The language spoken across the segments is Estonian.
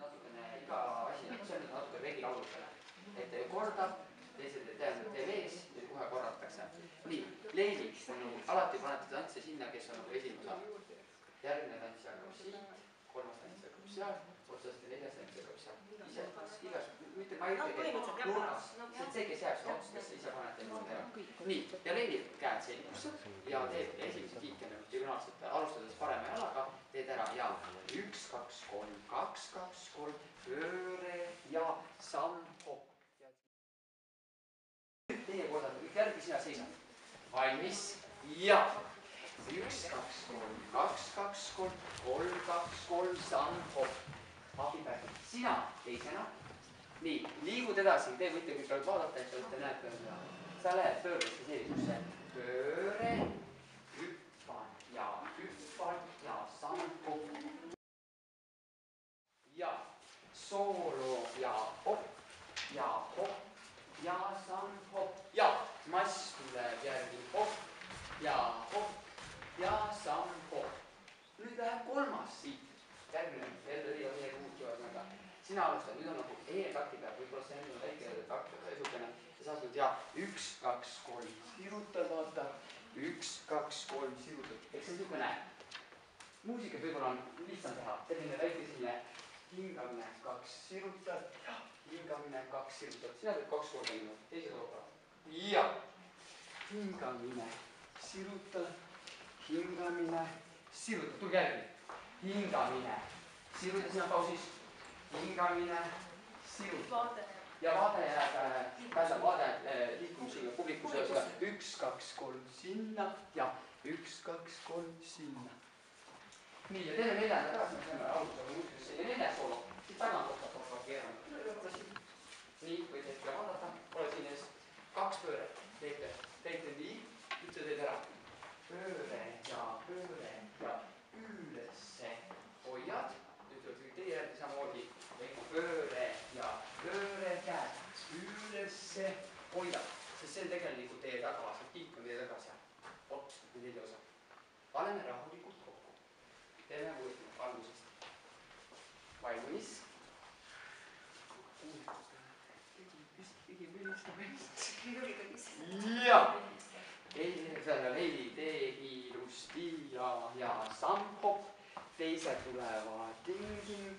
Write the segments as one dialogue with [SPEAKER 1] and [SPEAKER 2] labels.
[SPEAKER 1] natukene iga asi, see on natuke regilauludele. Et kordab, tee vees ja kohe korratakse. Nii, Leeniks on nagu alati panete tantse sinna, kes on nagu esimene osa. Järgmine tants hakkab siit, kolmas tants hakkab seal, otsast ja neljas tants hakkab seal. Ise igas, mitte ma ei ütlegi nurgas, see, kes jääb sinna otstesse, ise panete niimoodi ära. Nii, ja leenib käed selgusse ja teeb esimese kiike nagu diagonaalselt, alustades parema jalaga, teed ära ja 1, 2, 3, 2, 2, 3, pööre ja samm, hopp. Teie kordad, järgi sina seisad. Valmis ja 1, 2, 3, 2, 2, 3, 3, 2, 3, samm, hopp. Abipäev. Sina teisena. Nii, liigud edasi, te võite kõik vaadata, et te olete näed pöörda. Sa lähed pöörduste sellisusse. Pööre, hüppan ja samm, hopp. Ja soolo ja hopp ja samm, hopp. Ja mass tuleb järgi hopp ja samm, hopp. Nüüd läheb kolmas siit. Järgmine, jälle teie kuultuvad mõnda. Sina alustad, nüüd on nagu E-takti peal, võib-olla see on väike takt, esukene. Ja saad nüüd ja 1, 2, 3 sirutad, vaata. 1, 2, 3 sirutad. Eks see niisugune muusikas võib-olla on lihtsam teha. Selline väike selline hingamine, 2 sirutad ja hingamine, 2 sirutad. Sina teed 2 korda niimoodi, teise korda. Ja hingamine, sirutad, hingamine, sirutad. Tulge järgi. Hingamine, sirutad sina pausis. Hingamine, sirutad. Ja vaade jääb, vaade liikumisega publikuse. 1, 2, 3 sinna ja 1, 2, 3 sinna. Nii, ja teeme neljanda tagasi, me saame algusega muusikesse ja neljas soolo. Siit tagant otsad keerame. Nii, võite hetke vaadata. Ole siin ees. 2 pööre. Teete nii. Nüüd sa teed ära. Pööre ja ülesse. Hoiad. Nüüd tuleb kõik teie järgi samamoodi. Pööre käed. Ülesse. Hoiad. Sest see on tegelikult teie taga. See kiik on teie taga seal. Ots, nüüd osa. Paneme rahulikult kokku. Teeme uuesti algusest. Valmis. Ja. Leili, tee ilusti ja samm, hopp. Teised tulevad ting-ting.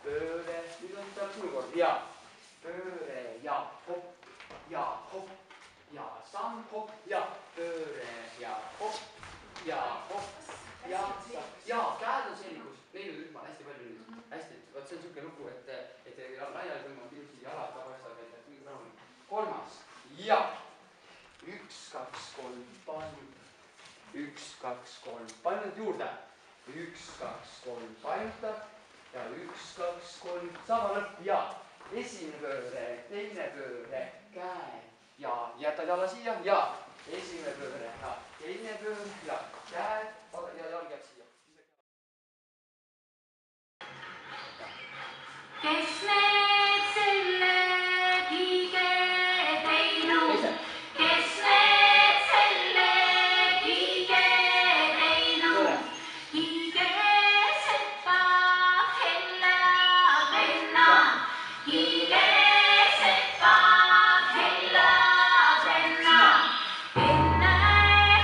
[SPEAKER 1] Pööre. Nüüd on tal sinu kord. Ja. Pööre ja hopp. Ja samm, hopp. Ja pööre ja hopp. Ja hopp. Ja käed on selgus. Neil on rühmal hästi palju nüüd. Hästi, vaat see on niisugune lugu, et laiali tõmbavad ilusti jalad tagasi, et mingi rahulik. Kolmas. Ja. 1, 2, 3, painud. 1, 2, 3, painud juurde. 1, 2, 3, painutad. Ja 1, 2, 3, sama lõpp. Ja esimene pööre, teine pööre, käed. Ja jätad jala siia. Ja esimene pööre ja teine pööre ja käed. Ja jalg jääb siia.
[SPEAKER 2] Kes need selle kiige teinud? Kes need selle kiige teinud? Kiige sepa hella venna. Kiige sepa hella venna. Enne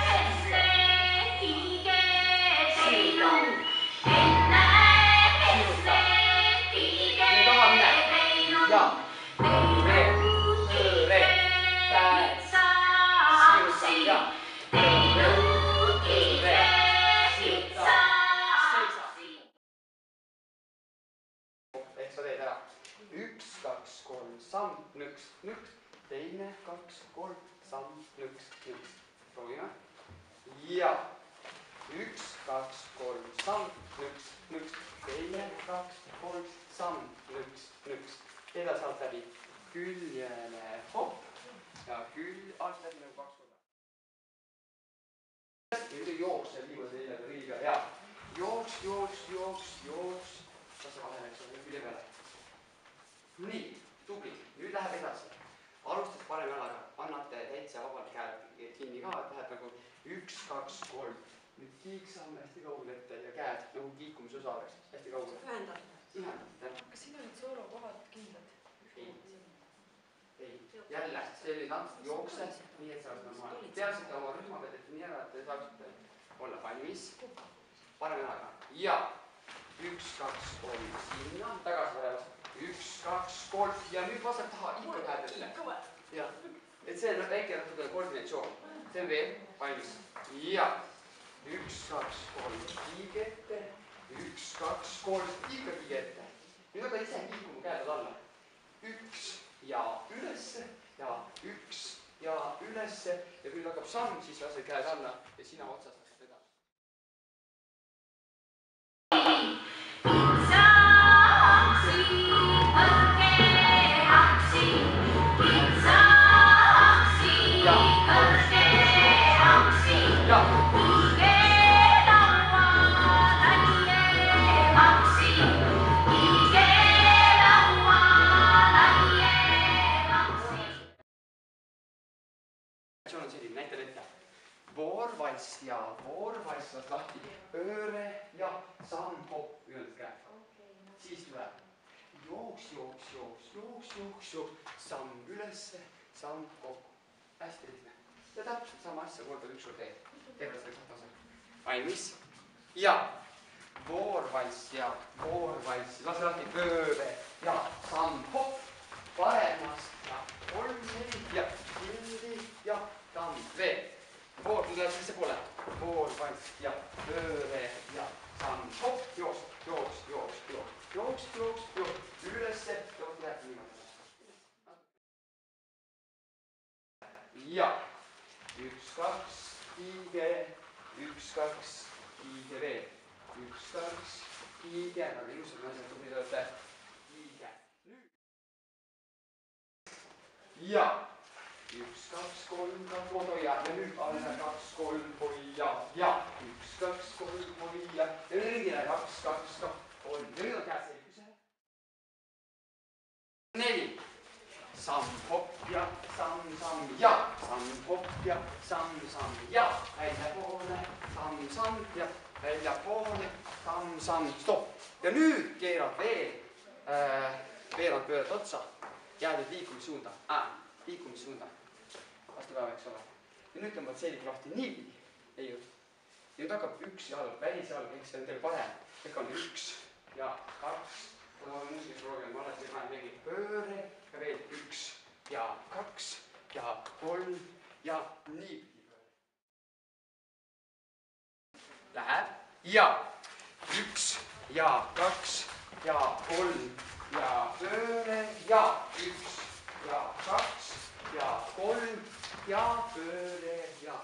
[SPEAKER 2] kes see kiige teinud? Enne kes see kiige teinud?
[SPEAKER 1] Ja. Pööre, käed, sirutad ja pööre, sirutad, seisad. Ehk sa teed ära. 1, 2, 3, samm, nõks. Teine, 2, 3, samm, nõks. Proovime. Ja. 1, 2, 3, samm, nõks. Teine, 2, 3, samm, nõks. Edasi alt läbi küljele hopp ja alt läbi nagu 2 korda. Ja nüüd jookse viimase neljada riigiga ja jooks. Kas vaheneks on külje peale. Nii, tubli. Nüüd läheb edasi. Alustad parem jalaga. Annate täitsa vabalt käed kinni ka, et läheb nagu 1, 2, 3. Nüüd kiik saame hästi kaugele ette ja käed nagu kiikumise osa oleks hästi kaugele.
[SPEAKER 3] Ühendada.
[SPEAKER 1] Ühendada.
[SPEAKER 3] Kas sina
[SPEAKER 1] tants, jookse, nii et see oleks normaalne. Peaksite oma rühmaga teete nii ära, et te saaksite olla valmis. Parem jalaga. Ja 1, 2, 3 sinna, tagasi pärast. 1, 2, 3 ja nüüd vasak taha, ikka käed ette. Ja, et see on väike natuke koordinatsioon. See on veel valmis. Ja 1, 2, 3 kiige ette. 1, 2, 3 ikka kiige ette. Nüüd hakkad ise kiikuma käed alla. 1 ja ülesse ja 1 ja ülesse ja kui hakkab samm, siis lased käed alla ja sina otsast lähed edasi. On selline, näitan ette. Voorvalss ja voorvalss saad lahti. Pööre ja samm, hopp, ülejäänud käed. Siis tuleb jooks, jooks, jooks, jooks, jooks, jooks, samm ülesse, samm kokku. Hästi lihtne. Ja täpselt sama asja korda üks kord teed. Terve selleks tasa. Valmis. Ja voorvalss ja voorvalss. Lase lahti pööre ja samm, hopp. Paremast ja 3, 4 ja pildi ja samm veel. Voor, kui tuleb sisse poole. Voorvalss ja pööre ja samm, hopp, jooks, jooks, jooks, jooks, jooks, jooks, jooks, ülesse, jooks, läheb niimoodi. Ja 1, 2, kiige, 1, 2, kiige veel. 1, 2, kiige, aga ilusad naised, tublid olete. Kiige. Nüüd. Ja 1, 2, 3, 2, hoia ja nüüd alla 2, 3, hoia ja 1, 2, 3, hoia ja nüüd ringile 2, 2, 2, 3 ja nüüd on käed selguse. 4. Samm, hopp ja samm, samm ja samm, hopp ja samm, samm ja väljapoole, samm, samm ja väljapoole, samm, samm, stopp. Ja nüüd keerad veel veerand pöörad otsa, jäädud liikumissuunda. Liikumissuunda. Vastupäeva, eks ole. Ja nüüd tõmbad selg lahti nii. Ei just. Ja nüüd hakkab üks jalg, välisjalg, eks see on teil parem. Ehk on 1 ja 2. Kui ma olen muusikas proovinud, ma alati panen tegi pööre ja veel 1 ja 2 ja 3 ja nii. Läheb. Ja 1 ja 2 ja 3 ja pööre ja 1 ja 2 ja 3 ja pööre ja.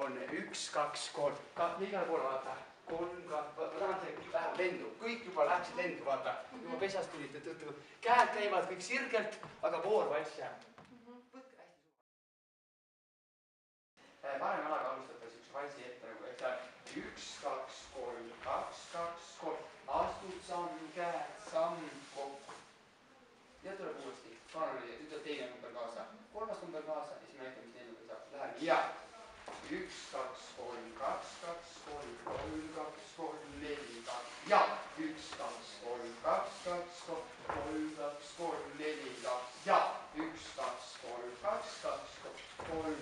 [SPEAKER 1] On 1, 2, 3, igale poole vaata, 3, 2, ma tahan see kõik läheb lendu, kõik juba läksid lendu, vaata, juba pesast tulite tõttu, käed käivad kõik sirgelt, aga voorvalss jääb. Võtke hästi suur. Parem jalaga alustada siukse valsi ette nagu, eks 1, 2, 3, 2, 2, 3, astud samm, käed, samm, kokku. Ja tuleb uuesti, ütleb teine number kaasa, kolmas number kaasa ja siis me näitame, mis neil saab. Läheb ja 1, 2, 3, 2, 2, 3, 3, 2, 3, 4, 2 ja 1, 2, 3, 2, 2, 3, 2, 3, 4, 2 ja 1, 2, 3, 2, 2, 3,